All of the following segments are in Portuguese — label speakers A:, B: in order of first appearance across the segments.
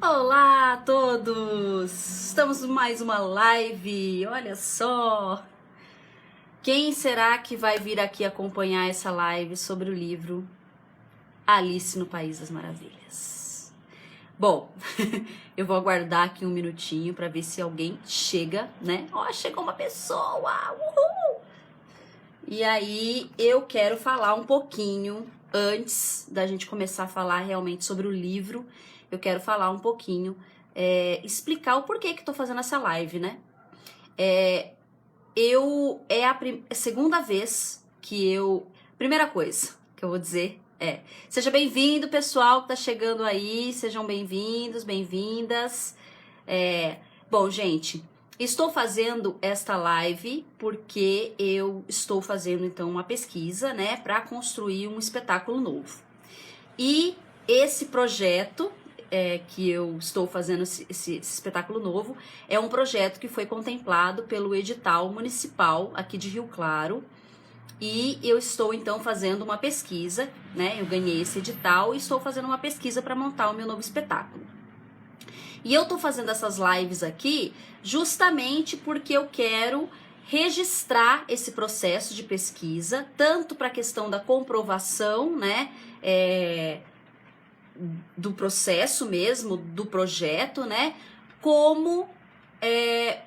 A: Olá a todos! Estamos em mais uma live, olha só! Quem será que vai vir aqui acompanhar essa live sobre o livro Alice no País das Maravilhas? Bom, eu vou aguardar aqui um minutinho para ver se alguém chega, né? Ó, chegou uma pessoa! Uhul! E aí eu quero falar um pouquinho, antes da gente começar a falar realmente sobre o livro, eu quero falar um pouquinho, explicar o porquê que eu tô fazendo essa live, né? É a segunda vez que eu... Primeira coisa que eu vou dizer seja bem-vindo, pessoal que tá chegando aí, sejam bem-vindos, bem-vindas. Bom, gente, estou fazendo esta live porque eu estou fazendo, então, uma pesquisa, né, para construir um espetáculo novo. E esse projeto... que eu estou fazendo esse espetáculo novo, é um projeto que foi contemplado pelo edital municipal aqui de Rio Claro, e eu estou então fazendo uma pesquisa, né? Eu ganhei esse edital e estou fazendo uma pesquisa para montar o meu novo espetáculo. E eu tô fazendo essas lives aqui justamente porque eu quero registrar esse processo de pesquisa, tanto para a questão da comprovação, né? Do processo mesmo, do projeto, né? Como é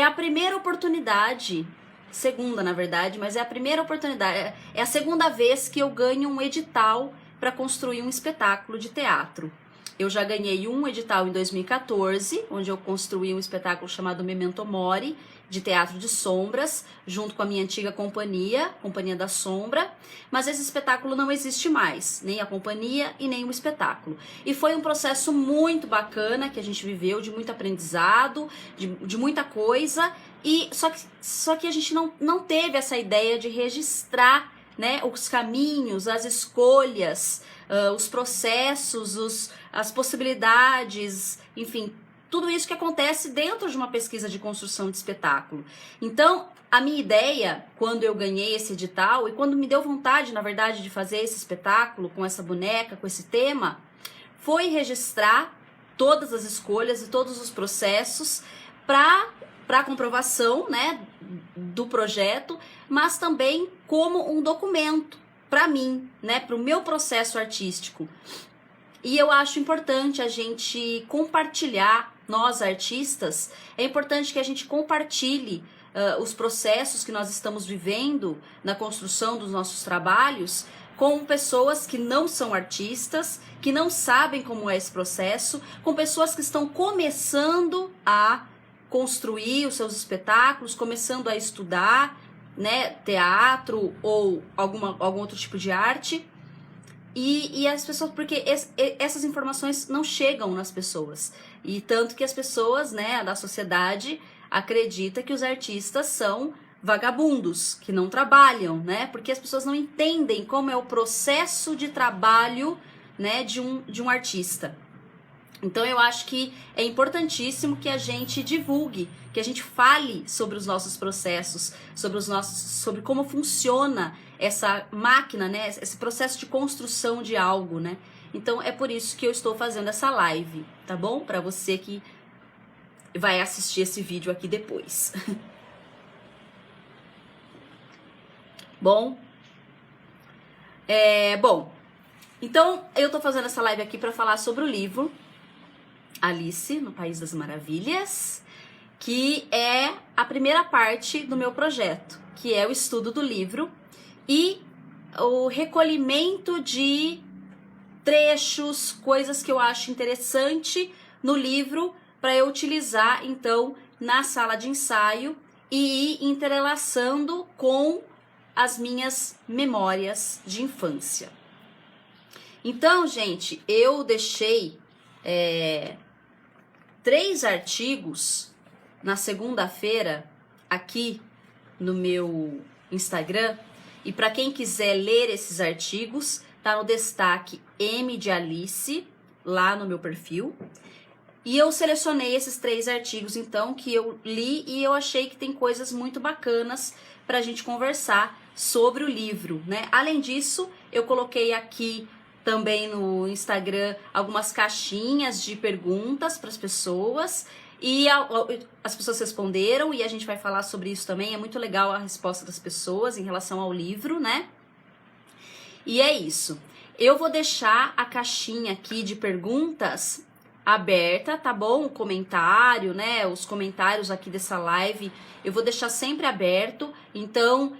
A: a primeira oportunidade, segunda na verdade, mas é a primeira oportunidade, é a segunda vez que eu ganho um edital para construir um espetáculo de teatro. Eu já ganhei um edital em 2014, onde eu construí um espetáculo chamado Memento Mori, de teatro de sombras, junto com a minha antiga companhia, Companhia da Sombra, mas esse espetáculo não existe mais, nem a companhia e nem o espetáculo. E foi um processo muito bacana que a gente viveu, de muito aprendizado, de muita coisa, e só que a gente não teve essa ideia de registrar, né, os caminhos, as escolhas, os processos, as possibilidades, enfim, tudo isso que acontece dentro de uma pesquisa de construção de espetáculo. Então, a minha ideia, quando eu ganhei esse edital, e quando me deu vontade, na verdade, de fazer esse espetáculo com essa boneca, com esse tema, foi registrar todas as escolhas e todos os processos para comprovação, né, do projeto, mas também como um documento para mim, né, para o meu processo artístico. E eu acho importante a gente compartilhar, nós artistas, é importante que a gente compartilhe os processos que nós estamos vivendo na construção dos nossos trabalhos com pessoas que não são artistas, que não sabem como é esse processo, com pessoas que estão começando a construir os seus espetáculos, começando a estudar, né, teatro ou algum outro tipo de arte. E as pessoas, porque essas informações não chegam nas pessoas. E tanto que as pessoas, né, da sociedade, acreditam que os artistas são vagabundos, que não trabalham, né? Porque as pessoas não entendem como é o processo de trabalho, né, de um artista. Então eu acho que é importantíssimo que a gente divulgue, que a gente fale sobre os nossos processos, sobre como funciona essa máquina, né? Esse processo de construção de algo, né? Então é por isso que eu estou fazendo essa live, tá bom? Para você que vai assistir esse vídeo aqui depois. Bom, então eu tô fazendo essa live aqui para falar sobre o livro Alice no País das Maravilhas, que é a primeira parte do meu projeto, que é o estudo do livro e o recolhimento de trechos, coisas que eu acho interessante no livro para eu utilizar então na sala de ensaio e ir entrelaçando com as minhas memórias de infância. Então, gente, eu deixei 3 artigos na segunda-feira aqui no meu Instagram, e para quem quiser ler esses artigos, tá no destaque M de Alice lá no meu perfil. E eu selecionei esses 3 artigos então que eu li e eu achei que tem coisas muito bacanas pra gente conversar sobre o livro, né? Além disso, eu coloquei aqui também no Instagram algumas caixinhas de perguntas para as pessoas. E as pessoas responderam e a gente vai falar sobre isso também. É muito legal a resposta das pessoas em relação ao livro, né? E é isso. Eu vou deixar a caixinha aqui de perguntas aberta, tá bom? O comentário, né? Os comentários aqui dessa live eu vou deixar sempre aberto. Então,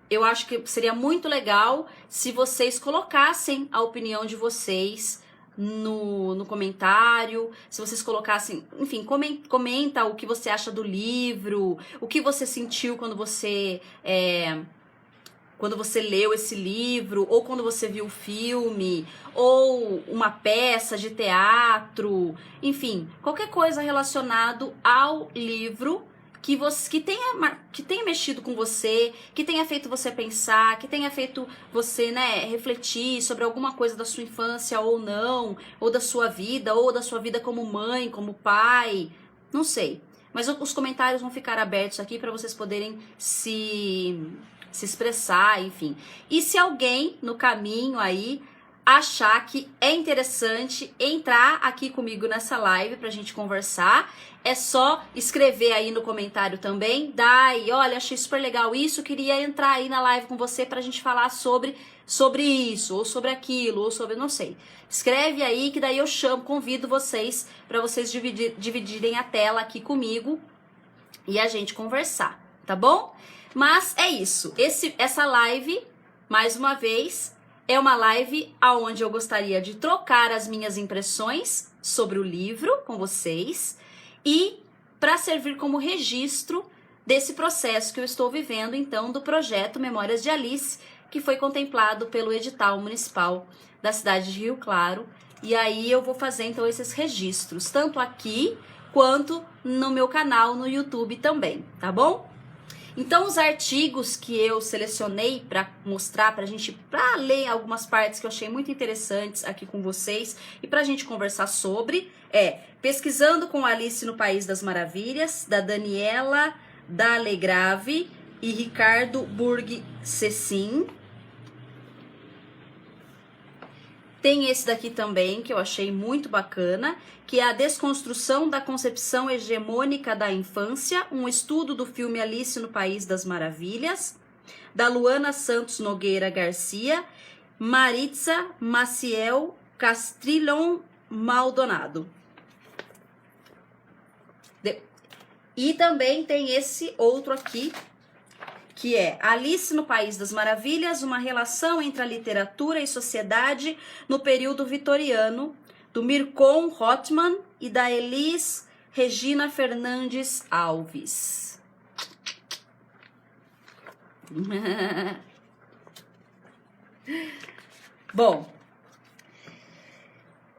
A: eu acho que seria muito legal se vocês colocassem a opinião de vocês no comentário, se vocês colocassem, enfim, comenta o que você acha do livro, o que você sentiu quando você leu esse livro, ou quando você viu o filme, ou uma peça de teatro, enfim, qualquer coisa relacionado ao livro que tenha mexido com você, que tenha feito você pensar, que tenha feito você, né, refletir sobre alguma coisa da sua infância ou não, ou da sua vida como mãe, como pai, não sei. Mas os comentários vão ficar abertos aqui para vocês poderem se expressar, enfim. E se alguém no caminho aí achar que é interessante entrar aqui comigo nessa live pra gente conversar, é só escrever aí no comentário também, Dai, olha, achei super legal isso, queria entrar aí na live com você pra gente falar sobre isso, ou sobre aquilo, ou sobre, não sei. Escreve aí que daí eu convido vocês pra vocês dividirem a tela aqui comigo e a gente conversar, tá bom? Mas é isso, essa live, mais uma vez, é uma live onde eu gostaria de trocar as minhas impressões sobre o livro com vocês e para servir como registro desse processo que eu estou vivendo, então, do projeto Memórias de Alice, que foi contemplado pelo edital municipal da cidade de Rio Claro. E aí eu vou fazer, então, esses registros, tanto aqui quanto no meu canal no YouTube também, tá bom? Então, os artigos que eu selecionei para mostrar para ler algumas partes que eu achei muito interessantes aqui com vocês e para a gente conversar sobre, Pesquisando com Alice no País das Maravilhas, da Daniela Dalegrave e Ricardo Burg-Cecin. Tem esse daqui também, que eu achei muito bacana, que é A Desconstrução da Concepção Hegemônica da Infância, um estudo do filme Alice no País das Maravilhas, da Luana Santos Nogueira Garcia, Maritza Maciel Castrilhon Maldonado. E também tem esse outro aqui, que é Alice no País das Maravilhas, uma relação entre a literatura e sociedade no período vitoriano, do Mircon Rothman e da Elis Regina Fernandes Alves. Bom,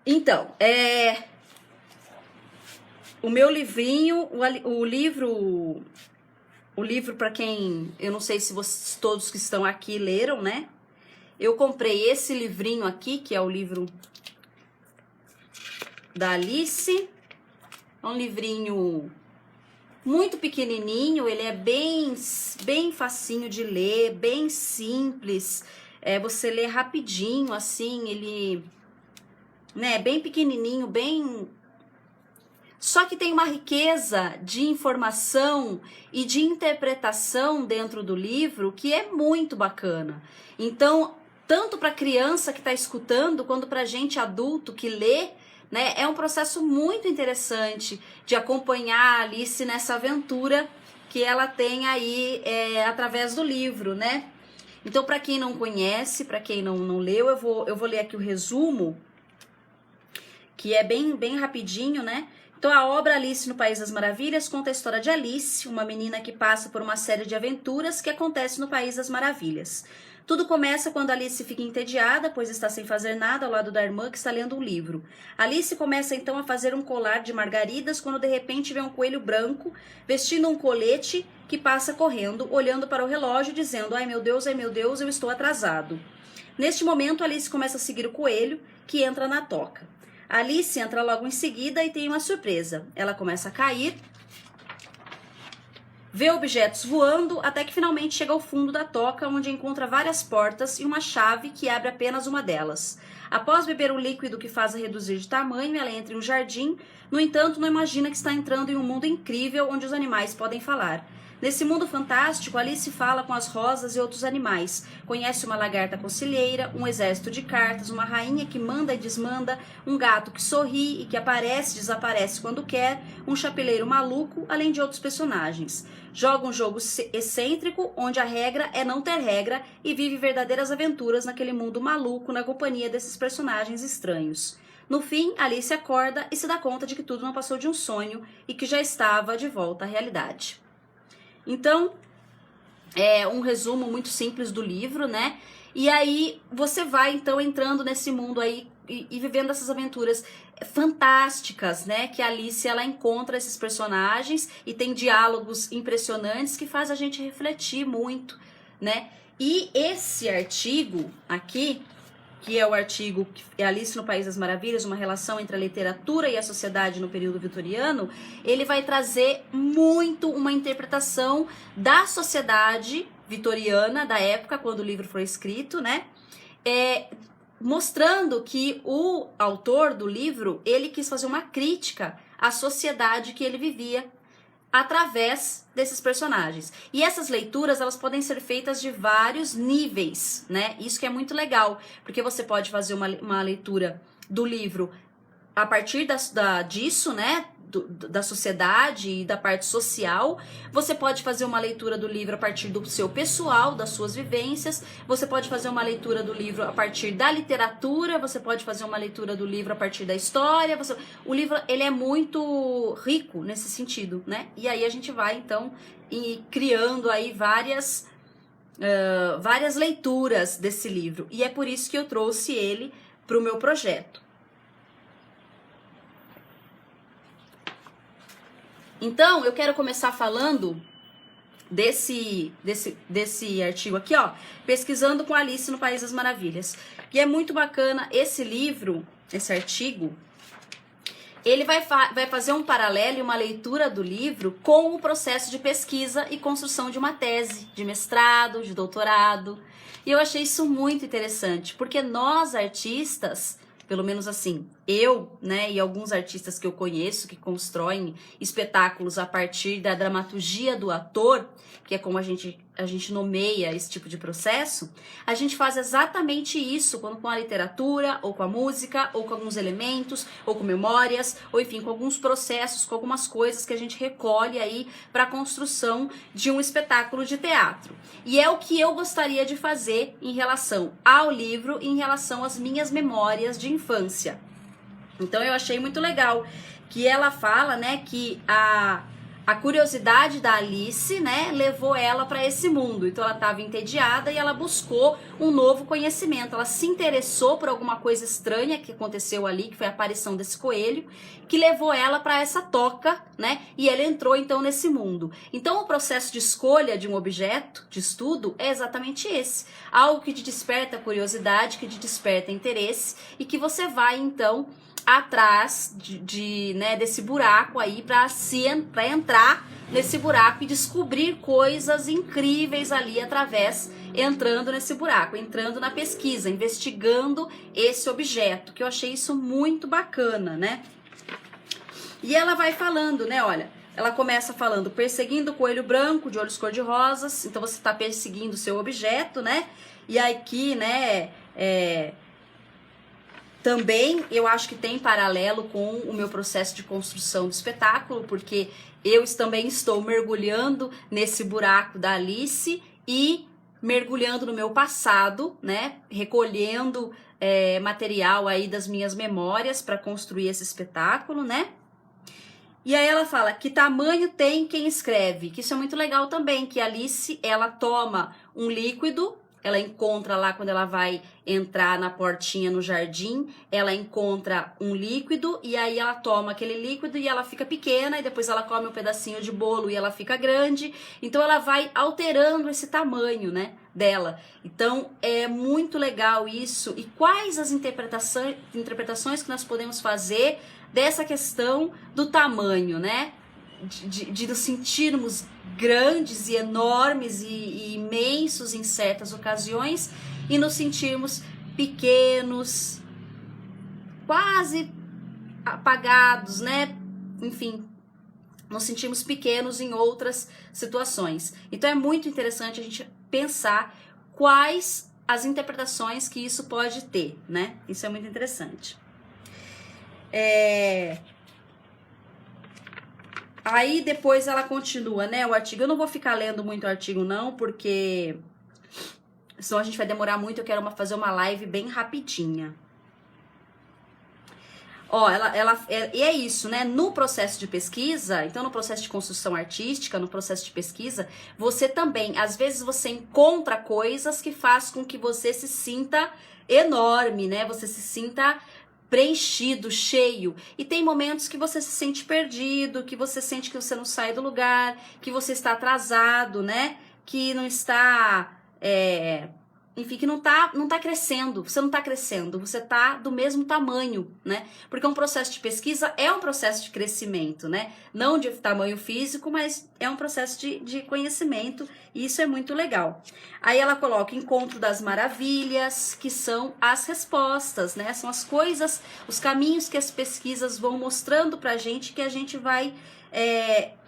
A: então, o meu livrinho, o livro para quem, eu não sei se vocês todos que estão aqui leram, né? Eu comprei esse livrinho aqui, que é o livro da Alice. É um livrinho muito pequenininho, ele é bem facinho de ler, bem simples. Você lê rapidinho, assim, ele, né, bem pequenininho, bem... Só que tem uma riqueza de informação e de interpretação dentro do livro que é muito bacana. Então, tanto para criança que está escutando, quanto para gente adulto que lê, né, é um processo muito interessante de acompanhar a Alice nessa aventura que ela tem aí através do livro, né? Então, para quem não conhece, para quem não leu, eu vou ler aqui o resumo, que é bem rapidinho, né? Então, a obra Alice no País das Maravilhas conta a história de Alice, uma menina que passa por uma série de aventuras que acontece no País das Maravilhas. Tudo começa quando Alice fica entediada, pois está sem fazer nada ao lado da irmã que está lendo um livro. Alice começa então a fazer um colar de margaridas quando de repente vê um coelho branco vestindo um colete que passa correndo, olhando para o relógio dizendo: ai meu Deus, eu estou atrasado. Neste momento, Alice começa a seguir o coelho, que entra na toca. Alice entra logo em seguida e tem uma surpresa. Ela começa a cair vê objetos voando até que finalmente chega ao fundo da toca, onde encontra várias portas e uma chave que abre apenas uma delas. Após beber um líquido que faz a reduzir de tamanho, ela entra em um jardim. No entanto, não imagina que está entrando em um mundo incrível onde os animais podem falar. Nesse mundo fantástico, Alice fala com as rosas e outros animais. Conhece uma lagarta conselheira, um exército de cartas, uma rainha que manda e desmanda, um gato que sorri e que aparece e desaparece quando quer, um chapeleiro maluco, além de outros personagens. Joga um jogo excêntrico, onde a regra é não ter regra, e vive verdadeiras aventuras naquele mundo maluco na companhia desses personagens estranhos. No fim, Alice acorda e se dá conta de que tudo não passou de um sonho e que já estava de volta à realidade. Então, é um resumo muito simples do livro, né? E aí você vai então entrando nesse mundo aí e vivendo essas aventuras fantásticas, né? Que a Alice ela encontra esses personagens e tem diálogos impressionantes que faz a gente refletir muito, né? E esse artigo aqui, que é o artigo Alice no País das Maravilhas, uma relação entre a literatura e a sociedade no período vitoriano, ele vai trazer muito uma interpretação da sociedade vitoriana da época, quando o livro foi escrito, né? Mostrando que o autor do livro, ele quis fazer uma crítica à sociedade que ele vivia, através desses personagens. E essas leituras, elas podem ser feitas de vários níveis, né? Isso que é muito legal, porque você pode fazer uma leitura do livro a partir disso, né? Da sociedade e da parte social. Você pode fazer uma leitura do livro a partir do seu pessoal, das suas vivências. Você pode fazer uma leitura do livro a partir da literatura. Você pode fazer uma leitura do livro a partir da história. O livro, ele é muito rico nesse sentido, né? E aí a gente vai, então, criando aí várias leituras desse livro. E é por isso que eu trouxe ele para o meu projeto. Então, eu quero começar falando desse artigo aqui, ó, Pesquisando com Alice no País das Maravilhas. E é muito bacana esse livro, esse artigo, ele vai fazer um paralelo e uma leitura do livro com o processo de pesquisa e construção de uma tese, de mestrado, de doutorado. E eu achei isso muito interessante, porque nós artistas, pelo menos assim, eu, né, e alguns artistas que eu conheço que constroem espetáculos a partir da dramaturgia do ator, que é como a gente nomeia esse tipo de processo, a gente faz exatamente isso quando com a literatura, ou com a música, ou com alguns elementos, ou com memórias, ou enfim, com alguns processos, com algumas coisas que a gente recolhe aí para a construção de um espetáculo de teatro. E é o que eu gostaria de fazer em relação ao livro e em relação às minhas memórias de infância. Então eu achei muito legal que ela fala, né, que a curiosidade da Alice, né, levou ela para esse mundo. Então ela estava entediada e ela buscou um novo conhecimento. Ela se interessou por alguma coisa estranha que aconteceu ali, que foi a aparição desse coelho, que levou ela para essa toca, né? E ela entrou então nesse mundo. Então o processo de escolha de um objeto de estudo é exatamente esse. Algo que te desperta curiosidade, que te desperta interesse e que você vai então atrás desse buraco aí para entrar nesse buraco e descobrir coisas incríveis ali entrando nesse buraco, entrando na pesquisa, investigando esse objeto, que eu achei isso muito bacana, né? E ela vai falando, né, olha, ela começa falando, perseguindo o coelho branco de olhos cor-de-rosas, então você está perseguindo o seu objeto, né? E aqui, né, também eu acho que tem paralelo com o meu processo de construção do espetáculo, porque eu também estou mergulhando nesse buraco da Alice e mergulhando no meu passado, né? Recolhendo material aí das minhas memórias para construir esse espetáculo, né? E aí ela fala que tamanho tem quem escreve, que isso é muito legal também, que a Alice, ela toma um líquido, ela encontra lá quando ela vai entrar na portinha no jardim, ela encontra um líquido e aí ela toma aquele líquido e ela fica pequena e depois ela come um pedacinho de bolo e ela fica grande. Então ela vai alterando esse tamanho, né, dela. Então é muito legal isso. E quais as interpretações que nós podemos fazer dessa questão do tamanho, né? De nos sentirmos grandes e enormes e imensos em certas ocasiões e nos sentirmos pequenos, quase apagados, né? Enfim, nos sentimos pequenos em outras situações. Então é muito interessante a gente pensar quais as interpretações que isso pode ter, né? Isso é muito interessante. Aí depois ela continua, né, o artigo. Eu não vou ficar lendo muito o artigo não, porque senão a gente vai demorar muito. Eu quero fazer uma live bem rapidinha. Ó, e é isso, né? No processo de pesquisa, então no processo de construção artística, no processo de pesquisa, você também, às vezes você encontra coisas que faz com que você se sinta enorme, né? Você se sinta preenchido, cheio. E tem momentos que você se sente perdido, que você sente que você não sai do lugar, que você está atrasado, né? Que não está... enfim, que não tá crescendo, você não tá crescendo, você tá do mesmo tamanho, né? Porque um processo de pesquisa é um processo de crescimento, né? Não de tamanho físico, mas é um processo de conhecimento, e isso é muito legal. Aí ela coloca encontro das maravilhas, que são as respostas, né? São as coisas, os caminhos que as pesquisas vão mostrando pra gente, que a gente vai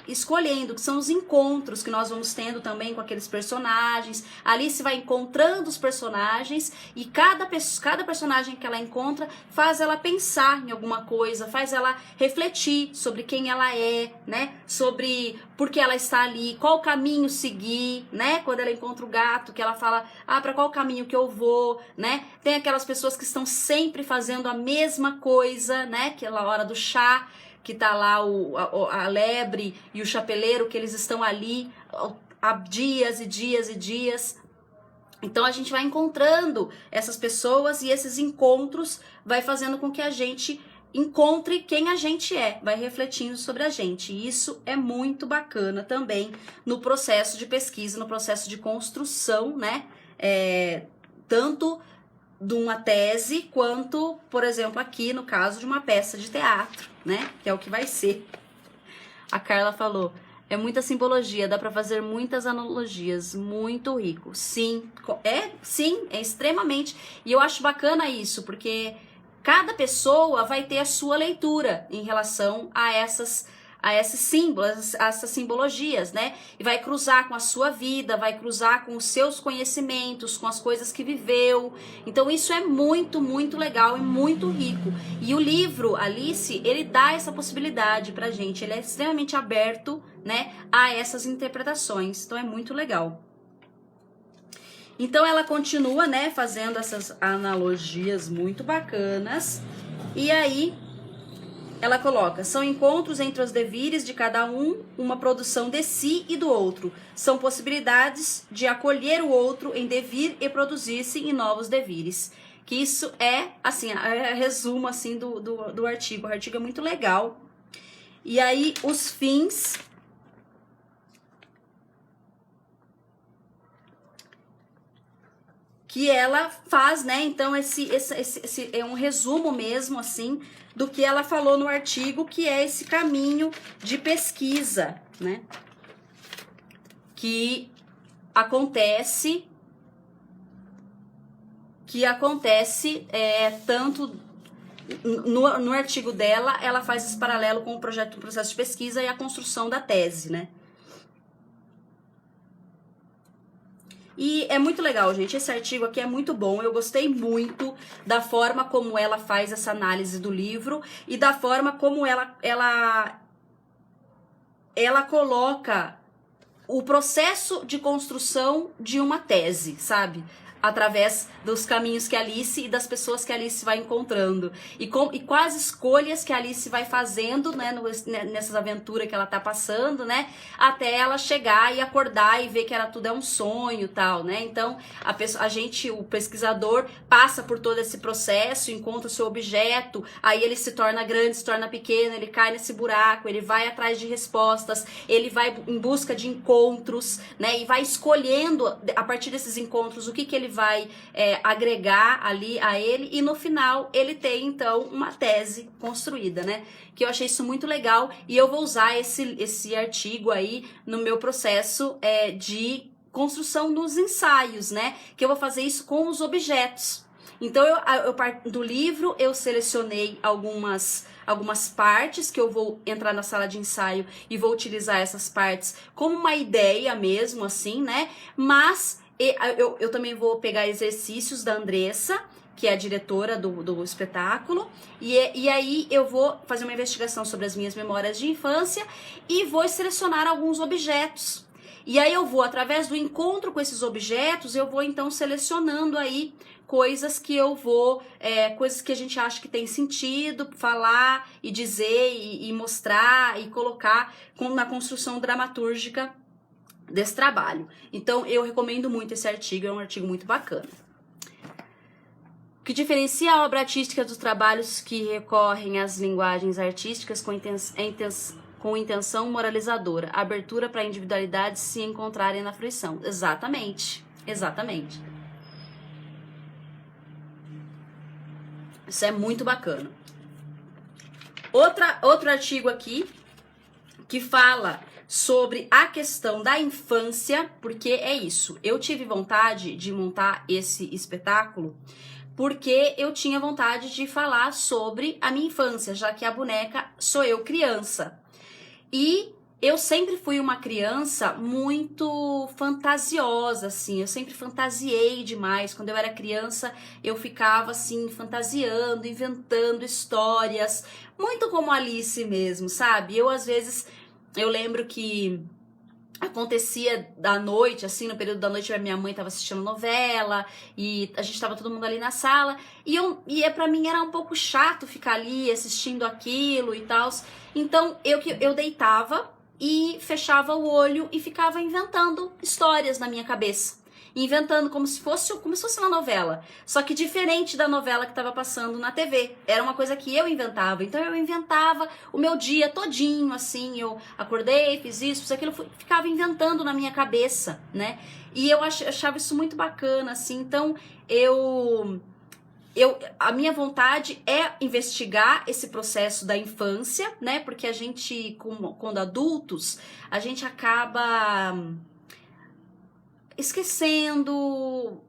A: escolhendo, que são os encontros que nós vamos tendo também com aqueles personagens. Alice vai encontrando os personagens e cada personagem que ela encontra faz ela pensar em alguma coisa, faz ela refletir sobre quem ela é, né? Sobre por que ela está ali, qual caminho seguir, né? Quando ela encontra o gato, que ela fala, para qual caminho que eu vou, né? Tem aquelas pessoas que estão sempre fazendo a mesma coisa, né? Aquela hora do chá, que tá lá a lebre e o chapeleiro, que eles estão ali há dias e dias e dias. Então a gente vai encontrando essas pessoas e esses encontros vai fazendo com que a gente encontre quem a gente é, vai refletindo sobre a gente. E isso é muito bacana também no processo de pesquisa, no processo de construção, né? Tanto de uma tese, quanto, por exemplo, aqui no caso de uma peça de teatro, né? Que é o que vai ser. A Carla falou, é muita simbologia, dá pra fazer muitas analogias, muito rico. Sim, é extremamente. E eu acho bacana isso, porque cada pessoa vai ter a sua leitura em relação a esses símbolos, a essas simbologias, né? E vai cruzar com a sua vida, vai cruzar com os seus conhecimentos, com as coisas que viveu. Então isso é muito, muito legal e muito rico. E o livro, Alice, ele dá essa possibilidade pra gente. Ele é extremamente aberto, né, a essas interpretações. Então é muito legal. Então ela continua, né, fazendo essas analogias muito bacanas. E aí ela coloca, são encontros entre os devires de cada um, uma produção de si e do outro. São possibilidades de acolher o outro em devir e produzir-se em novos devires. Que isso é, assim, resumo, assim, do artigo. O artigo é muito legal. E aí, os fins... que ela faz, né? Então, esse é um resumo mesmo, assim, do que ela falou no artigo, que é esse caminho de pesquisa, né? Que acontece tanto no artigo dela, ela faz esse paralelo com o processo de pesquisa e a construção da tese, né? E é muito legal, gente, esse artigo aqui é muito bom, eu gostei muito da forma como ela faz essa análise do livro e da forma como ela coloca o processo de construção de uma tese, sabe? Através dos caminhos que a Alice e das pessoas que a Alice vai encontrando. E quais escolhas que a Alice vai fazendo, né, nessas aventuras que ela tá passando, né? Até ela chegar e acordar e ver que tudo é um sonho e tal, né? Então, o pesquisador, passa por todo esse processo, encontra o seu objeto, aí ele se torna grande, se torna pequeno, ele cai nesse buraco, ele vai atrás de respostas, ele vai em busca de encontros, né? E vai escolhendo, a partir desses encontros, o que ele vai agregar ali a ele, e no final ele tem então uma tese construída, né? Que eu achei isso muito legal, e eu vou usar esse artigo aí no meu processo de construção nos ensaios, né? Que eu vou fazer isso com os objetos. Então, do livro, eu selecionei algumas partes que eu vou entrar na sala de ensaio e vou utilizar essas partes como uma ideia mesmo, assim, né? Mas eu também vou pegar exercícios da Andressa, que é a diretora do espetáculo, e aí eu vou fazer uma investigação sobre as minhas memórias de infância e vou selecionar alguns objetos. E aí eu vou, através do encontro com esses objetos, eu vou então selecionando aí coisas que eu vou, coisas que a gente acha que tem sentido falar e dizer e mostrar e colocar na construção dramatúrgica desse trabalho. Então eu recomendo muito esse artigo, é um artigo muito bacana. O que diferencia a obra artística dos trabalhos que recorrem às linguagens artísticas com intenção moralizadora, abertura para individualidades se encontrarem na fruição. Exatamente, exatamente. Isso é muito bacana. Outro artigo aqui que fala sobre a questão da infância, porque é isso. Eu tive vontade de montar esse espetáculo porque eu tinha vontade de falar sobre a minha infância, já que a boneca sou eu criança. E eu sempre fui uma criança muito fantasiosa, assim, eu sempre fantasiei demais. Quando eu era criança, eu ficava, assim, fantasiando, inventando histórias, muito como Alice mesmo, sabe? Às vezes, eu lembro que acontecia da noite, assim, no período da noite, a minha mãe tava assistindo novela e a gente tava todo mundo ali na sala e pra mim era um pouco chato ficar ali assistindo aquilo e tal. Então eu deitava e fechava o olho e ficava inventando histórias na minha cabeça. Inventando como se fosse uma novela. Só que diferente da novela que estava passando na TV. Era uma coisa que eu inventava. Então eu inventava o meu dia todinho, assim. Eu acordei, fiz isso, fiz aquilo. Ficava inventando na minha cabeça, né? E eu achava isso muito bacana, assim. Então a minha vontade é investigar esse processo da infância, né? Porque a gente, quando adultos, a gente acaba esquecendo,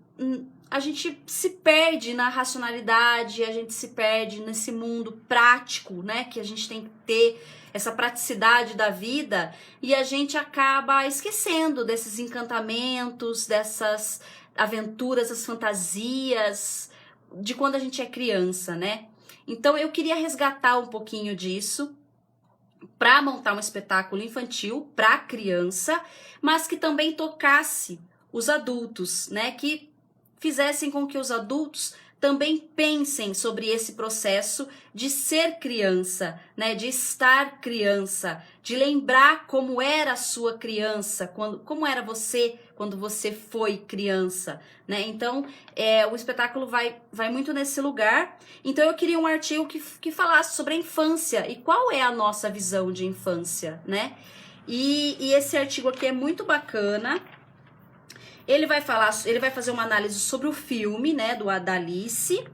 A: a gente se perde na racionalidade, a gente se perde nesse mundo prático, né, que a gente tem que ter essa praticidade da vida, e a gente acaba esquecendo desses encantamentos, dessas aventuras, as fantasias de quando a gente é criança, né? Então eu queria resgatar um pouquinho disso para montar um espetáculo infantil para criança, mas que também tocasse os adultos, né? Que fizessem com que os adultos também pensem sobre esse processo de ser criança, né? De estar criança, de lembrar como era a sua criança, como era você quando você foi criança, né? Então, o espetáculo vai muito nesse lugar. Então, eu queria um artigo que falasse sobre a infância e qual é a nossa visão de infância, né? E esse artigo aqui é muito bacana. Ele vai fazer uma análise sobre o filme, né, da Alice,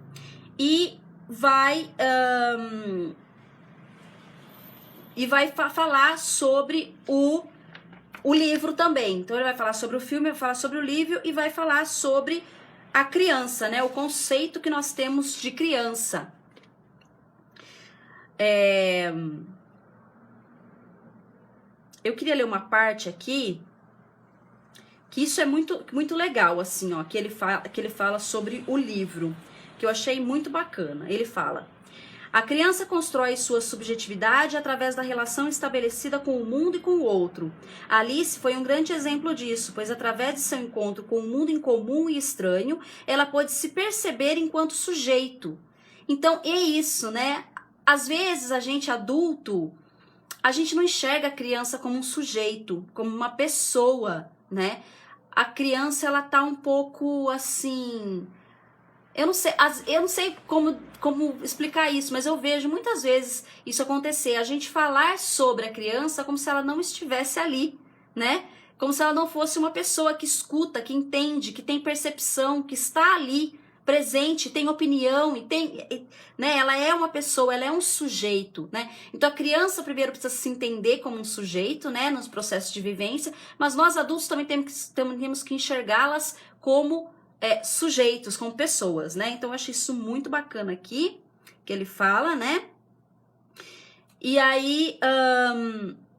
A: e vai falar sobre o livro também. Então ele vai falar sobre o filme, vai falar sobre o livro e vai falar sobre a criança, né, o conceito que nós temos de criança. Eu queria ler uma parte aqui que isso é muito, muito legal, assim, ó, que ele fala sobre o livro, que eu achei muito bacana. Ele fala: a criança constrói sua subjetividade através da relação estabelecida com o mundo e com o outro. Alice foi um grande exemplo disso, pois através de seu encontro com um mundo incomum e estranho, ela pôde se perceber enquanto sujeito. Então, é isso, né? Às vezes, a gente adulto, a gente não enxerga a criança como um sujeito, como uma pessoa, né? A criança, ela tá um pouco assim... Eu não sei como explicar isso, mas eu vejo muitas vezes isso acontecer. A gente falar sobre a criança como se ela não estivesse ali, né? como se ela não fosse uma pessoa que escuta, que entende, que tem percepção, que está ali presente, tem opinião e tem, né? Ela é uma pessoa, ela é um sujeito, né? Então a criança primeiro precisa se entender como um sujeito, né? Nos processos de vivência, mas nós adultos também temos que enxergá-las como sujeitos, como pessoas, né? Então eu acho isso muito bacana aqui que ele fala, né? E aí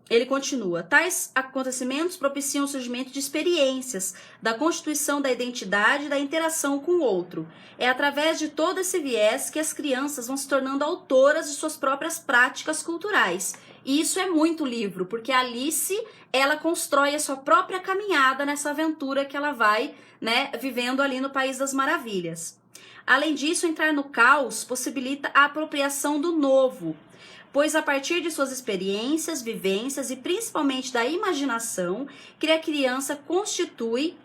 A: ele continua: tais acontecimentos propiciam o surgimento de experiências, da constituição da identidade e da interação com o outro. É através de todo esse viés que as crianças vão se tornando autoras de suas próprias práticas culturais. E isso é muito livro, porque a Alice, ela constrói a sua própria caminhada nessa aventura que ela vai, né, vivendo ali no País das Maravilhas. Além disso, entrar no caos possibilita a apropriação do novo, pois a partir de suas experiências, vivências e principalmente da imaginação, que a criança constitui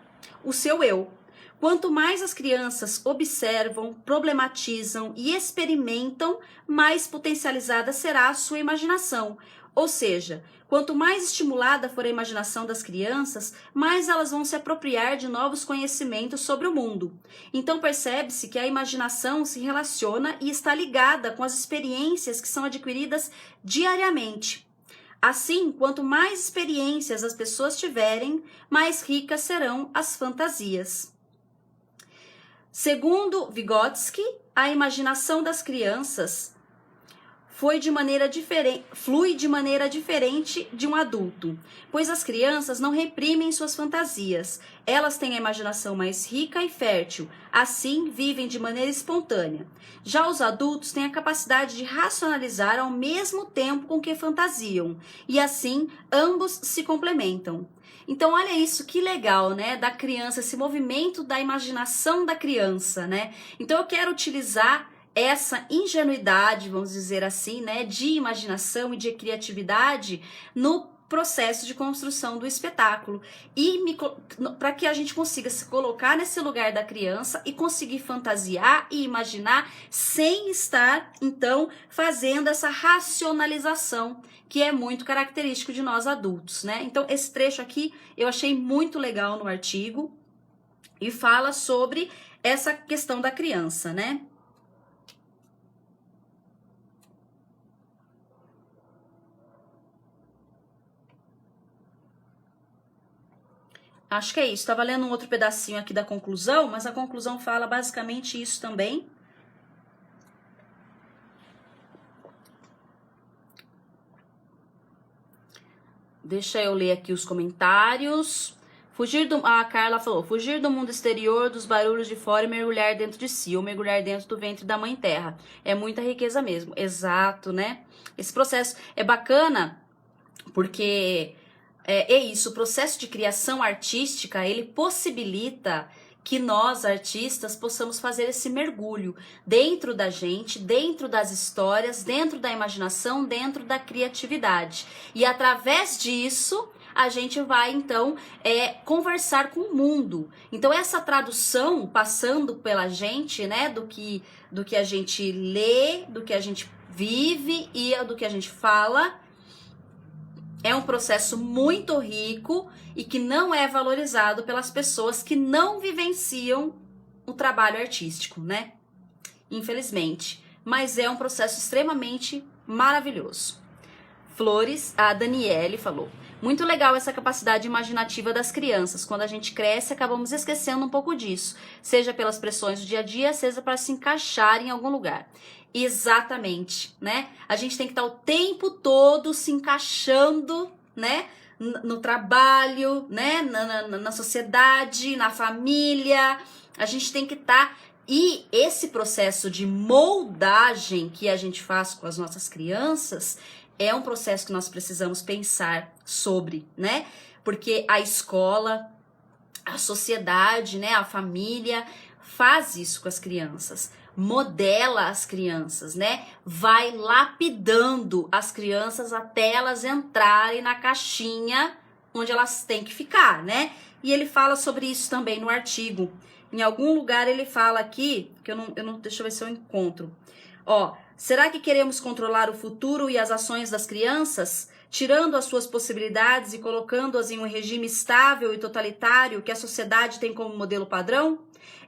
A: o seu eu. Quanto mais as crianças observam, problematizam e experimentam, mais potencializada será a sua imaginação. Ou seja, quanto mais estimulada for a imaginação das crianças, mais elas vão se apropriar de novos conhecimentos sobre o mundo. Então percebe-se que a imaginação se relaciona e está ligada com as experiências que são adquiridas diariamente. Assim, quanto mais experiências as pessoas tiverem, mais ricas serão as fantasias. Segundo Vygotsky, a imaginação das crianças flui de maneira diferente de um adulto, pois as crianças não reprimem suas fantasias, elas têm a imaginação mais rica e fértil, assim vivem de maneira espontânea. Já os adultos têm a capacidade de racionalizar ao mesmo tempo com que fantasiam, e assim ambos se complementam. Então olha isso, que legal, né, da criança, esse movimento da imaginação da criança, né? Então eu quero utilizar essa ingenuidade, vamos dizer assim, né, de imaginação e de criatividade no processo de construção do espetáculo e para que a gente consiga se colocar nesse lugar da criança e conseguir fantasiar e imaginar sem estar, então, fazendo essa racionalização que é muito característico de nós adultos, né? Então, esse trecho aqui eu achei muito legal no artigo e fala sobre essa questão da criança, né? Acho que é isso. Estava lendo um outro pedacinho aqui da conclusão, mas a conclusão fala basicamente isso também. Deixa eu ler aqui os comentários. A Carla falou: fugir do mundo exterior, dos barulhos de fora e mergulhar dentro de si, ou mergulhar dentro do ventre da Mãe Terra. É muita riqueza mesmo. Exato, né? Esse processo é bacana porque é isso, o processo de criação artística, ele possibilita que nós, artistas, possamos fazer esse mergulho dentro da gente, dentro das histórias, dentro da imaginação, dentro da criatividade. E através disso, a gente vai, então, conversar com o mundo. Então, essa tradução, passando pela gente, né, do que a gente lê, do que a gente vive e do que a gente fala, é um processo muito rico e que não é valorizado pelas pessoas que não vivenciam o trabalho artístico, né? Infelizmente. Mas é um processo extremamente maravilhoso. Flores, a Daniele falou: muito legal essa capacidade imaginativa das crianças. Quando a gente cresce, acabamos esquecendo um pouco disso. Seja pelas pressões do dia a dia, seja para se encaixar em algum lugar. Exatamente, né? A gente tem que estar o tempo todo se encaixando, né? No trabalho, né? Na sociedade, na família. A gente tem que estar... E esse processo de moldagem que a gente faz com as nossas crianças é um processo que nós precisamos pensar sobre, né? Porque a escola, a sociedade, né? A família faz isso com as crianças. Modela as crianças, né? Vai lapidando as crianças até elas entrarem na caixinha onde elas têm que ficar, né? E ele fala sobre isso também no artigo. Em algum lugar ele fala aqui, que eu não deixa eu ver se eu encontro. Ó, Será que queremos controlar o futuro e as ações das crianças, tirando as suas possibilidades e colocando-as em um regime estável e totalitário que a sociedade tem como modelo padrão?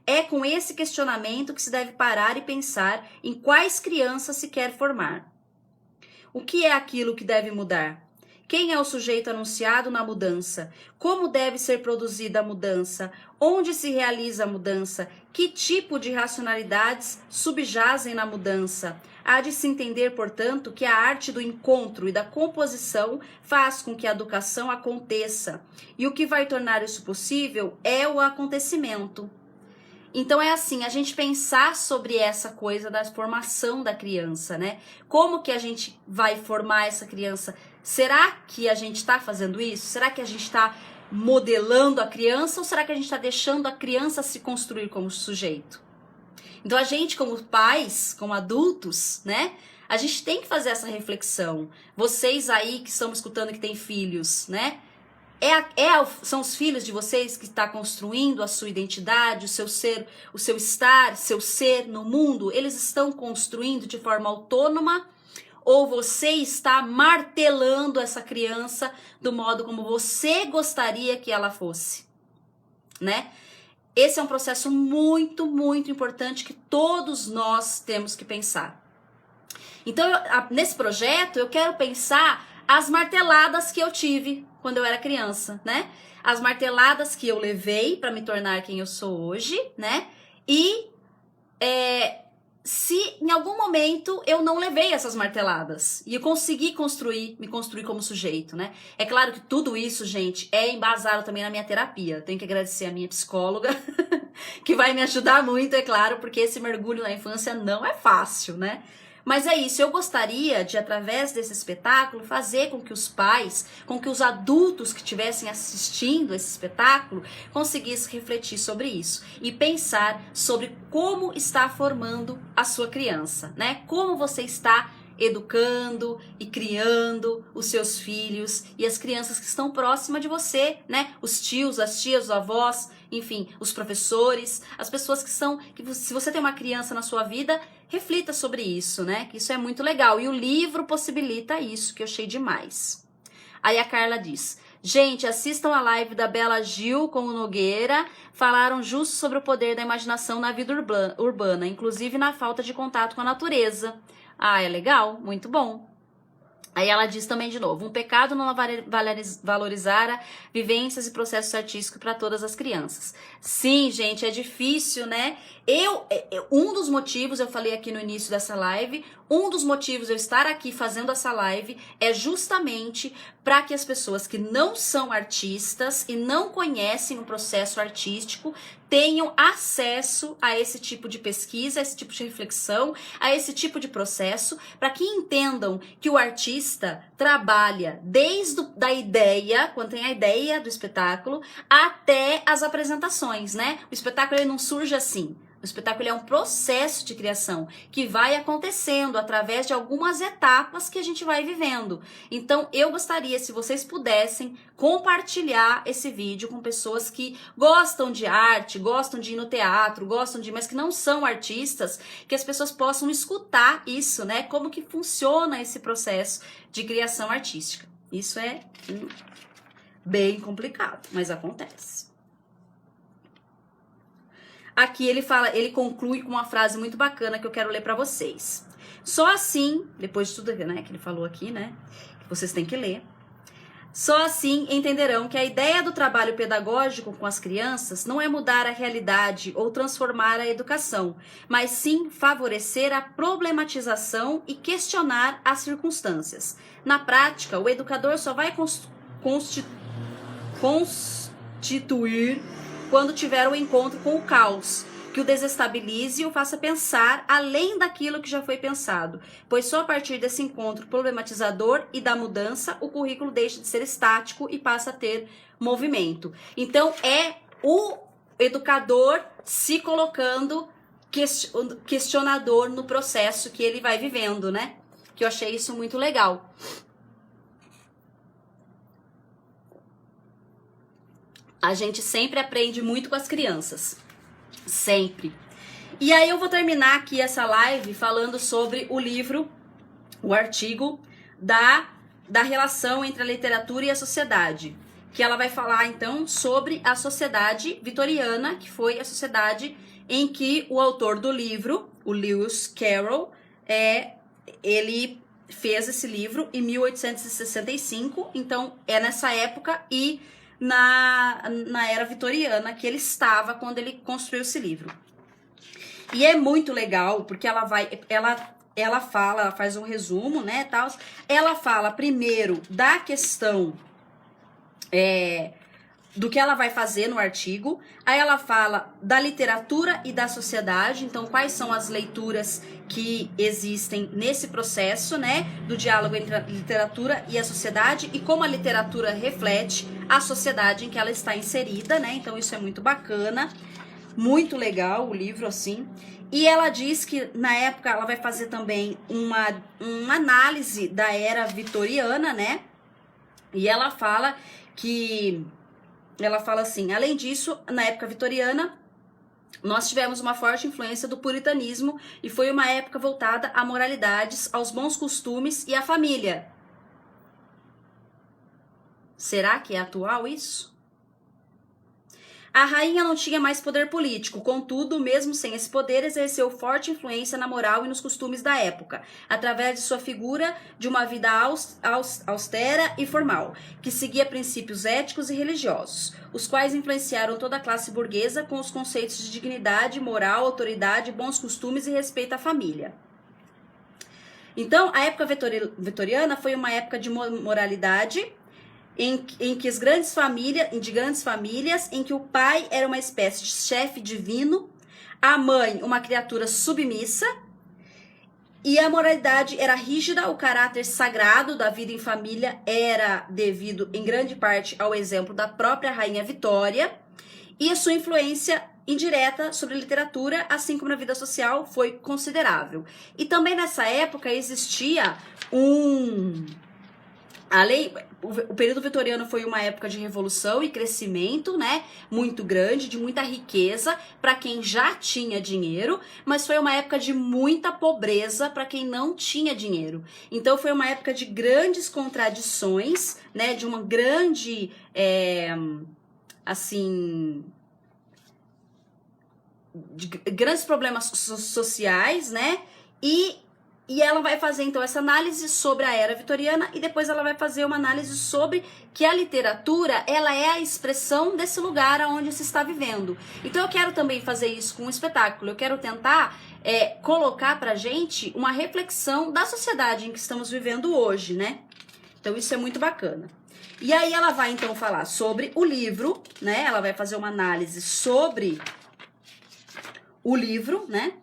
A: É com esse questionamento que se deve parar e pensar em quais crianças se quer formar. O que é aquilo que deve mudar? Quem é o sujeito anunciado na mudança? Como deve ser produzida a mudança? Onde se realiza a mudança? Que tipo de racionalidades subjazem na mudança? Há de se entender, portanto, que a arte do encontro e da composição faz com que a educação aconteça. E o que vai tornar isso possível é o acontecimento. Então é assim, a gente pensar sobre essa coisa da formação da criança, né? Como que a gente vai formar essa criança? Será que a gente está fazendo isso? Será que a gente está modelando a criança ou será que a gente está deixando a criança se construir como sujeito? Então a gente, como pais, como adultos, né? A gente tem que fazer essa reflexão. Vocês aí que estão me escutando que têm filhos, né? São os filhos de vocês que estão construindo a sua identidade, o seu ser, o seu estar, seu ser no mundo. Eles estão construindo de forma autônoma ou você está martelando essa criança do modo como você gostaria que ela fosse, né? Esse é um processo muito, muito importante que todos nós temos que pensar. Então, nesse projeto, eu quero pensar as marteladas que eu tive quando eu era criança, né? As marteladas que eu levei para me tornar quem eu sou hoje, né? E se em algum momento eu não levei essas marteladas e eu consegui me construir como sujeito, né? É claro que tudo isso, gente, é embasado também na minha terapia. Tenho que agradecer a minha psicóloga, que vai me ajudar muito, é claro, porque esse mergulho na infância não é fácil, né? Mas é isso, eu gostaria de, através desse espetáculo, fazer com que os pais, com que os adultos que estivessem assistindo esse espetáculo, conseguissem refletir sobre isso e pensar sobre como está formando a sua criança, né? Como você está educando e criando os seus filhos e as crianças que estão próximas de você, né? Os tios, as tias, os avós, enfim, os professores, as pessoas que se você tem uma criança na sua vida, reflita sobre isso, né? Que isso é muito legal. E o livro possibilita isso, que eu achei demais. Aí a Carla diz: gente, assistam a live da Bela Gil com o Nogueira. Falaram justo sobre o poder da imaginação na vida urbana, inclusive na falta de contato com a natureza. Ah, é legal, muito bom. Aí ela diz também de novo: um pecado não valorizar vivências e processos artísticos para todas as crianças. Sim, gente, é difícil, né? Um dos motivos, eu falei aqui no início dessa live, um dos motivos de eu estar aqui fazendo essa live é justamente para que as pessoas que não são artistas e não conhecem o processo artístico tenham acesso a esse tipo de pesquisa, a esse tipo de reflexão, a esse tipo de processo, para que entendam que o artista trabalha desde da ideia, quando tem a ideia do espetáculo, até as apresentações, né? O espetáculo ele não surge assim. O espetáculo é um processo de criação que vai acontecendo através de algumas etapas que a gente vai vivendo. Então, eu gostaria, se vocês pudessem, compartilhar esse vídeo com pessoas que gostam de arte, gostam de ir no teatro, mas que não são artistas, que as pessoas possam escutar isso, né? Como que funciona esse processo de criação artística. Isso é bem complicado, mas acontece. Aqui ele conclui com uma frase muito bacana que eu quero ler para vocês. Só assim, depois de tudo, né, que ele falou aqui, né, que vocês têm que ler. Só assim entenderão que a ideia do trabalho pedagógico com as crianças não é mudar a realidade ou transformar a educação, mas sim favorecer a problematização e questionar as circunstâncias. Na prática, o educador só vai constituir quando tiver um encontro com o caos, que o desestabilize e o faça pensar além daquilo que já foi pensado, pois só a partir desse encontro problematizador e da mudança, o currículo deixa de ser estático e passa a ter movimento. Então, é o educador se colocando questionador no processo que ele vai vivendo, né? Que eu achei isso muito legal. A gente sempre aprende muito com as crianças. Sempre. E aí eu vou terminar aqui essa live falando sobre o livro, o artigo da relação entre a literatura e a sociedade, que ela vai falar então sobre a sociedade vitoriana, que foi a sociedade em que o autor do livro, o Lewis Carroll, ele fez esse livro em 1865, então é nessa época e na era vitoriana que ele estava quando ele construiu esse livro. E é muito legal, porque ela fala, ela faz um resumo, né, tal. Ela fala primeiro da questão do que ela vai fazer no artigo. Aí ela fala da literatura e da sociedade, então quais são as leituras que existem nesse processo, né, do diálogo entre a literatura e a sociedade e como a literatura reflete a sociedade em que ela está inserida, né? Então isso é muito bacana. Muito legal o livro, assim. E ela diz que, na época, ela vai fazer também uma análise da era vitoriana, né? E ela fala assim, além disso, na época vitoriana, nós tivemos uma forte influência do puritanismo e foi uma época voltada a moralidades, aos bons costumes e à família. Será que é atual isso? A rainha não tinha mais poder político, contudo, mesmo sem esse poder, exerceu forte influência na moral e nos costumes da época, através de sua figura de uma vida austera e formal, que seguia princípios éticos e religiosos, os quais influenciaram toda a classe burguesa com os conceitos de dignidade, moral, autoridade, bons costumes e respeito à família. Então, a época vitoriana foi uma época de moralidade, em que as grandes famílias, em que o pai era uma espécie de chefe divino, a mãe uma criatura submissa, e a moralidade era rígida, o caráter sagrado da vida em família era devido em grande parte ao exemplo da própria rainha Vitória, e a sua influência indireta sobre a literatura, assim como na vida social, foi considerável. E também nessa época existia o período vitoriano foi uma época de revolução e crescimento, né, muito grande, de muita riqueza para quem já tinha dinheiro, mas foi uma época de muita pobreza para quem não tinha dinheiro. Então foi uma época de grandes contradições, né, de uma grande, de grandes problemas sociais, né, e ela vai fazer, então, essa análise sobre a era vitoriana e depois ela vai fazer uma análise sobre que a literatura, ela é a expressão desse lugar onde se está vivendo. Então, eu quero também fazer isso com um espetáculo. Eu quero tentar colocar pra gente uma reflexão da sociedade em que estamos vivendo hoje, né? Então, isso é muito bacana. E aí, ela vai, então, falar sobre o livro, né? Ela vai fazer uma análise sobre o livro, né?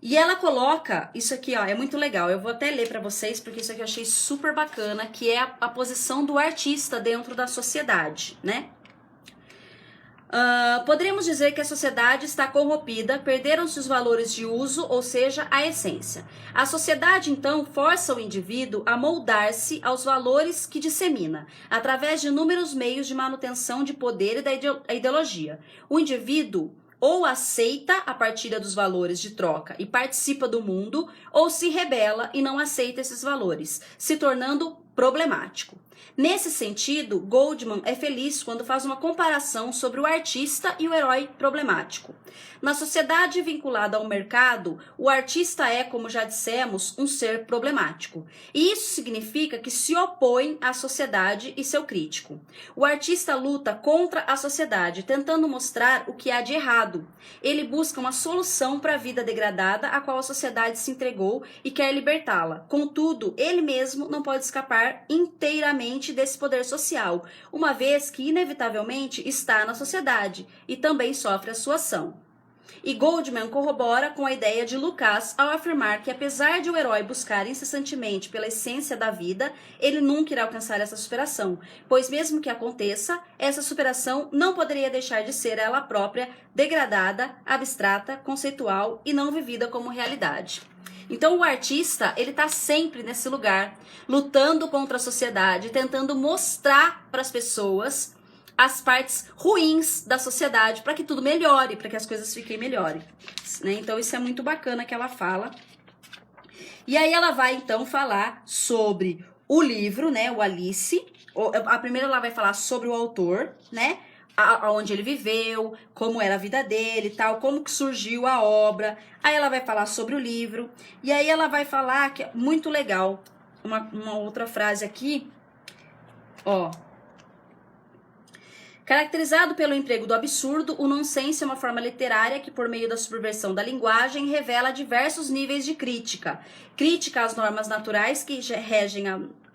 A: E ela coloca, isso aqui, ó, é muito legal, eu vou até ler pra vocês, porque isso aqui eu achei super bacana, que é a posição do artista dentro da sociedade, né? Poderíamos dizer que a sociedade está corrompida, perderam-se os valores de uso, ou seja, a essência. A sociedade, então, força o indivíduo a moldar-se aos valores que dissemina, através de inúmeros meios de manutenção de poder e da ideologia. O indivíduo ou aceita a partilha dos valores de troca e participa do mundo, ou se rebela e não aceita esses valores, se tornando problemático. Nesse sentido, Goldman é feliz quando faz uma comparação sobre o artista e o herói problemático. Na sociedade vinculada ao mercado, o artista é, como já dissemos, um ser problemático. E isso significa que se opõe à sociedade e seu crítico. O artista luta contra a sociedade, tentando mostrar o que há de errado. Ele busca uma solução para a vida degradada a qual a sociedade se entregou e quer libertá-la. Contudo, ele mesmo não pode escapar inteiramente desse poder social, uma vez que inevitavelmente está na sociedade e também sofre a sua ação. E Goldman corrobora com a ideia de Lukács ao afirmar que, apesar de o herói buscar incessantemente pela essência da vida, ele nunca irá alcançar essa superação, pois mesmo que aconteça, essa superação não poderia deixar de ser ela própria degradada, abstrata, conceitual e não vivida como realidade. Então o artista, ele tá sempre nesse lugar, lutando contra a sociedade, tentando mostrar para as pessoas as partes ruins da sociedade para que tudo melhore, para que as coisas fiquem melhores, né? Então isso é muito bacana que ela fala. E aí ela vai então falar sobre o livro, né, o Alice. A primeira ela vai falar sobre o autor, né, aonde ele viveu, como era a vida dele e tal, como que surgiu a obra. Aí ela vai falar sobre o livro. E aí ela vai falar, que é muito legal, uma outra frase aqui, ó. Caracterizado pelo emprego do absurdo, o nonsense é uma forma literária que, por meio da subversão da linguagem, revela diversos níveis de crítica. Crítica às normas naturais que regem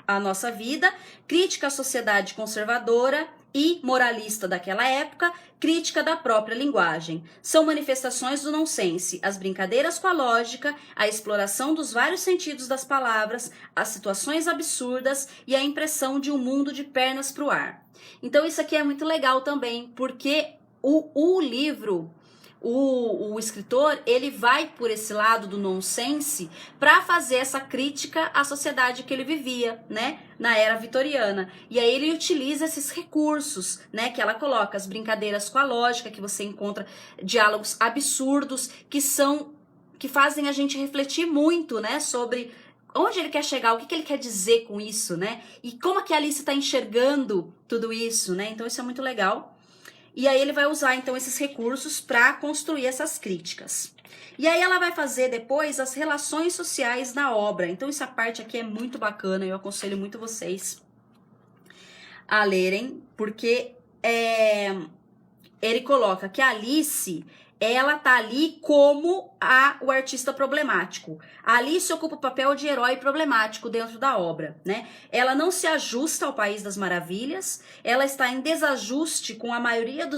A: a nossa vida, crítica à sociedade conservadora e moralista daquela época, crítica da própria linguagem. São manifestações do nonsense, as brincadeiras com a lógica, a exploração dos vários sentidos das palavras, as situações absurdas e a impressão de um mundo de pernas pro ar. Então isso aqui é muito legal também, porque o livro, o escritor, ele vai por esse lado do nonsense para fazer essa crítica à sociedade que ele vivia, né, na era vitoriana. E aí ele utiliza esses recursos, né, que ela coloca, as brincadeiras com a lógica, que você encontra diálogos absurdos, que fazem a gente refletir muito, né, sobre onde ele quer chegar, o que ele quer dizer com isso, né? E como que a Alice está enxergando tudo isso, né? Então isso é muito legal. E aí ele vai usar então esses recursos para construir essas críticas. E aí ela vai fazer depois as relações sociais na obra. Então essa parte aqui é muito bacana, eu aconselho muito vocês a lerem, porque ele coloca que a Alice, ela tá ali como o artista problemático. A Alice ocupa o papel de herói problemático dentro da obra, né? Ela não se ajusta ao País das Maravilhas, ela está em desajuste com a maioria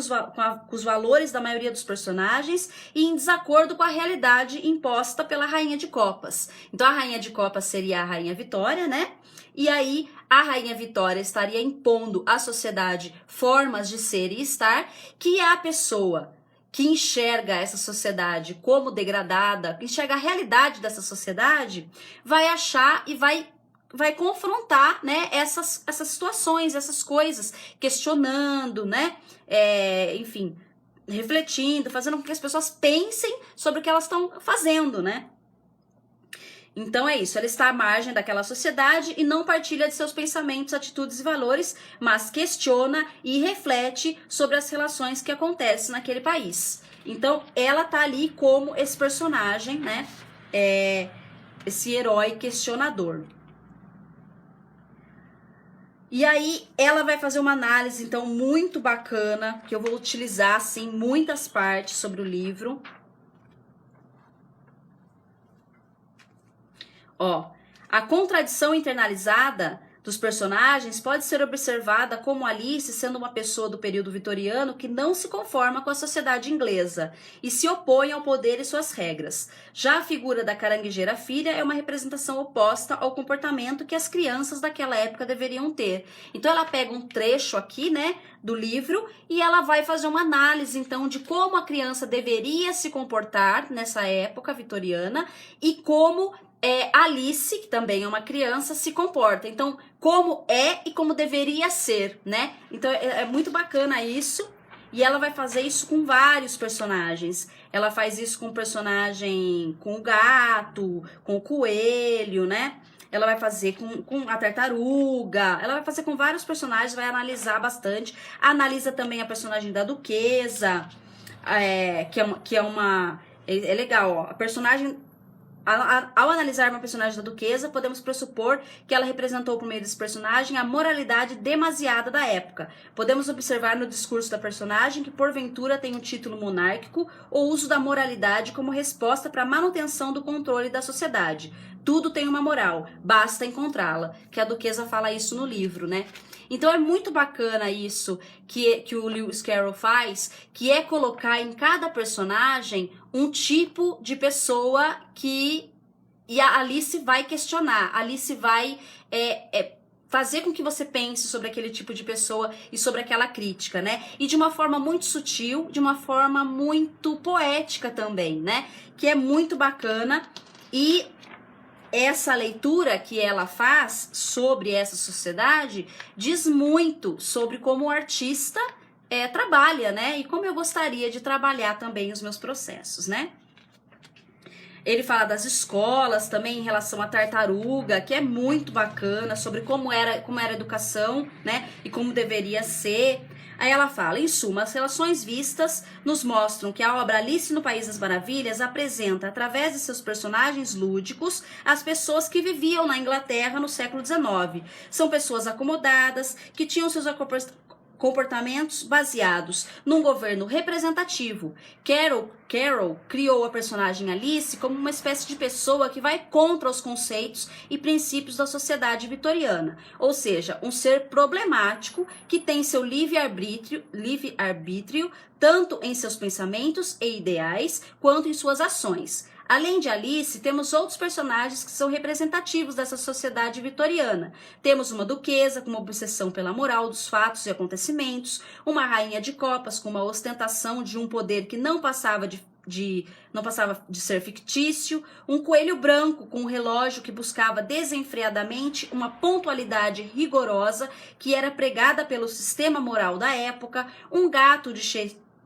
A: com os valores da maioria dos personagens e em desacordo com a realidade imposta pela Rainha de Copas. Então a Rainha de Copas seria a Rainha Vitória, né? E aí a Rainha Vitória estaria impondo à sociedade formas de ser e estar, que é a pessoa que enxerga essa sociedade como degradada, enxerga a realidade dessa sociedade, vai achar e vai confrontar, né, essas situações, essas coisas, questionando, né, enfim, refletindo, fazendo com que as pessoas pensem sobre o que elas estão fazendo, né. Então é isso, ela está à margem daquela sociedade e não partilha de seus pensamentos, atitudes e valores, mas questiona e reflete sobre as relações que acontecem naquele país. Então ela tá ali como esse personagem, né? Esse herói questionador. E aí ela vai fazer uma análise então muito bacana, que eu vou utilizar assim muitas partes sobre o livro. Ó, a contradição internalizada dos personagens pode ser observada como Alice sendo uma pessoa do período vitoriano que não se conforma com a sociedade inglesa e se opõe ao poder e suas regras. Já a figura da caranguejeira filha é uma representação oposta ao comportamento que as crianças daquela época deveriam ter. Então ela pega um trecho aqui, né, do livro e ela vai fazer uma análise então de como a criança deveria se comportar nessa época vitoriana e como Alice, que também é uma criança, se comporta. Então, como é e como deveria ser, né? Então, é muito bacana isso. E ela vai fazer isso com vários personagens. Ela faz isso com o personagem, com o gato, com o coelho, né? Ela vai fazer com a tartaruga. Ela vai fazer com vários personagens, vai analisar bastante. Analisa também a personagem da duquesa, que é uma... É legal, ó. A personagem... Ao analisar uma personagem da duquesa, podemos pressupor que ela representou por meio desse personagem a moralidade demasiada da época. Podemos observar no discurso da personagem que porventura tem um título monárquico ou uso da moralidade como resposta para a manutenção do controle da sociedade. Tudo tem uma moral, basta encontrá-la. Que a duquesa fala isso no livro, né? Então é muito bacana isso que o Lewis Carroll faz, que é colocar em cada personagem um tipo de pessoa que... E a Alice vai questionar, a Alice vai fazer com que você pense sobre aquele tipo de pessoa e sobre aquela crítica, né? E de uma forma muito sutil, de uma forma muito poética também, né? Que é muito bacana. E essa leitura que ela faz sobre essa sociedade diz muito sobre como o artista trabalha, né? E como eu gostaria de trabalhar também os meus processos, né? Ele fala das escolas também em relação à tartaruga, que é muito bacana, sobre como era a educação, né? E como deveria ser. Aí ela fala, em suma, as relações vistas nos mostram que a obra Alice no País das Maravilhas apresenta, através de seus personagens lúdicos, as pessoas que viviam na Inglaterra no século XIX. São pessoas acomodadas, que tinham seus comportamentos baseados num governo representativo. Carol criou a personagem Alice como uma espécie de pessoa que vai contra os conceitos e princípios da sociedade vitoriana, ou seja, um ser problemático que tem seu livre-arbítrio tanto em seus pensamentos e ideais quanto em suas ações. Além de Alice, temos outros personagens que são representativos dessa sociedade vitoriana. Temos uma duquesa com uma obsessão pela moral dos fatos e acontecimentos, uma rainha de copas com uma ostentação de um poder que não passava de ser fictício, um coelho branco com um relógio que buscava desenfreadamente uma pontualidade rigorosa que era pregada pelo sistema moral da época, um gato de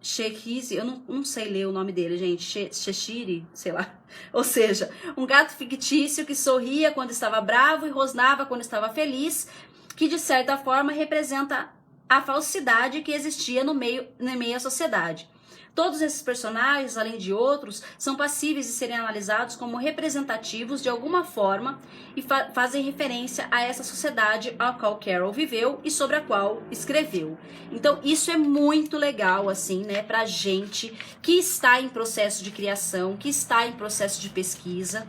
A: Cheshire, eu não sei ler o nome dele, gente, Cheshire, sei lá. Ou seja, um gato fictício que sorria quando estava bravo e rosnava quando estava feliz, que de certa forma representa a falsidade que existia no meio da sociedade. Todos esses personagens, além de outros, são passíveis de serem analisados como representativos de alguma forma e fazem referência a essa sociedade a qual Carol viveu e sobre a qual escreveu. Então, isso é muito legal, assim, né, pra gente que está em processo de criação, que está em processo de pesquisa,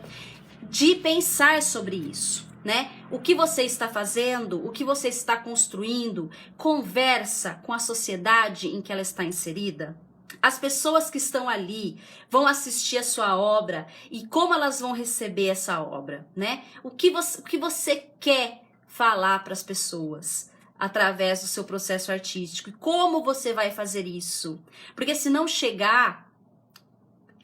A: de pensar sobre isso. Né? O que você está fazendo, o que você está construindo, conversa com a sociedade em que ela está inserida. As pessoas que estão ali vão assistir a sua obra e como elas vão receber essa obra, né? O que você quer falar para as pessoas através do seu processo artístico e como você vai fazer isso? Porque se não chegar,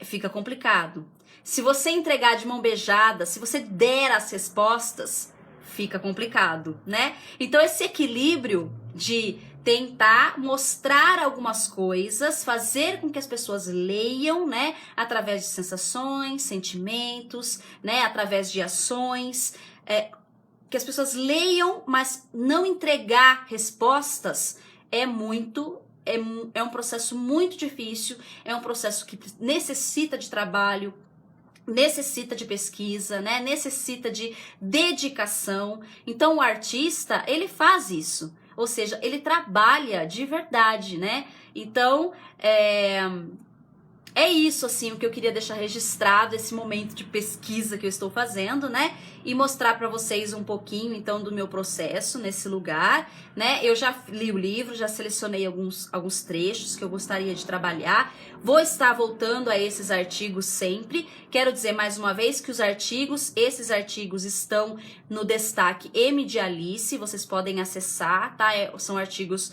A: fica complicado. Se você entregar de mão beijada, se você der as respostas, fica complicado, né? Então esse equilíbrio de tentar mostrar algumas coisas, fazer com que as pessoas leiam, né, através de sensações, sentimentos, né, através de ações, que as pessoas leiam, mas não entregar respostas é um processo muito difícil, é um processo que necessita de trabalho, necessita de pesquisa, né, necessita de dedicação. Então o artista, ele faz isso. Ou seja, ele trabalha de verdade, né? Então, é isso, assim, o que eu queria deixar registrado, esse momento de pesquisa que eu estou fazendo, né? E mostrar para vocês um pouquinho, então, do meu processo nesse lugar, né? Eu já li o livro, já selecionei alguns trechos que eu gostaria de trabalhar. Vou estar voltando a esses artigos sempre. Quero dizer mais uma vez que esses artigos estão no destaque M de Alice, vocês podem acessar, tá? São artigos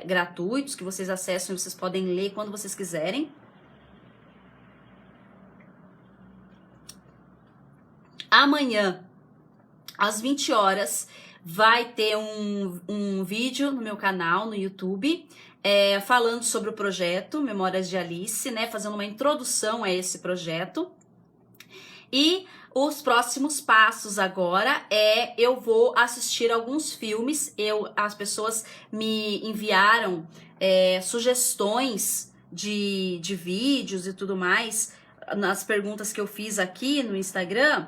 A: gratuitos que vocês acessam e vocês podem ler quando vocês quiserem. Amanhã, às 20 horas, vai ter um vídeo no meu canal, no YouTube, falando sobre o projeto Memórias de Alice, né? Fazendo uma introdução a esse projeto. E os próximos passos agora eu vou assistir alguns filmes. As pessoas me enviaram sugestões de vídeos e tudo mais nas perguntas que eu fiz aqui no Instagram.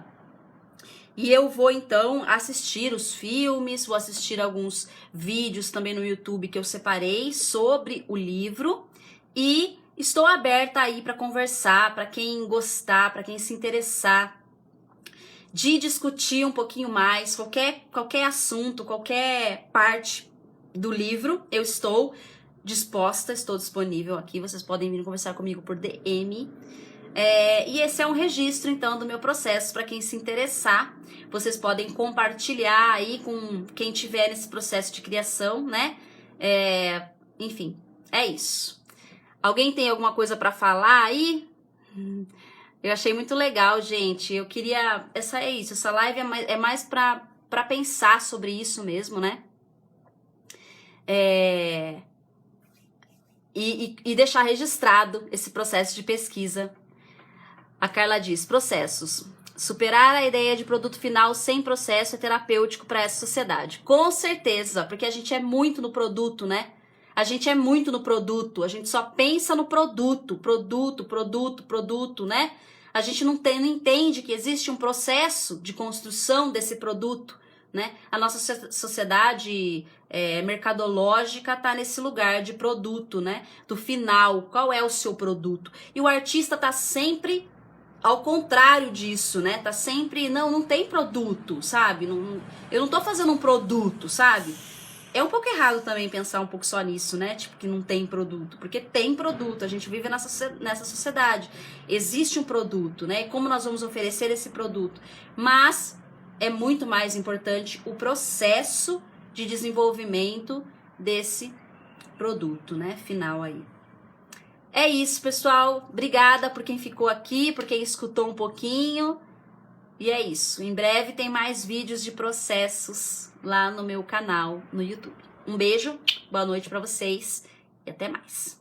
A: E eu vou, então, assistir os filmes, vou assistir alguns vídeos também no YouTube que eu separei sobre o livro. E estou aberta aí para conversar, para quem gostar, para quem se interessar, de discutir um pouquinho mais, qualquer assunto, qualquer parte do livro. Eu estou disposta, estou disponível aqui. Vocês podem vir conversar comigo por DM. E esse é um registro, então, do meu processo. Para quem se interessar, vocês podem compartilhar aí com quem tiver nesse processo de criação, né? Enfim, é isso. Alguém tem alguma coisa para falar aí? Eu achei muito legal, gente. Eu queria... Essa live é mais para pensar sobre isso mesmo, né? e deixar registrado esse processo de pesquisa. A Carla diz, processos. Superar a ideia de produto final sem processo é terapêutico para essa sociedade. Com certeza, porque a gente é muito no produto, né? A gente é muito no produto, a gente só pensa no produto, né? A gente não entende que existe um processo de construção desse produto, né? A nossa sociedade mercadológica tá nesse lugar de produto, né? Do final, qual é o seu produto? E o artista tá sempre ao contrário disso, né? Tá sempre, não tem produto, sabe? Eu não tô fazendo um produto, sabe? É um pouco errado também pensar um pouco só nisso, né? Tipo, que não tem produto. Porque tem produto, a gente vive nessa sociedade. Existe um produto, né? E como nós vamos oferecer esse produto? Mas é muito mais importante o processo de desenvolvimento desse produto, né? Final aí. É isso, pessoal. Obrigada por quem ficou aqui, por quem escutou um pouquinho. E é isso. Em breve tem mais vídeos de processos lá no meu canal no YouTube. Um beijo, boa noite pra vocês e até mais.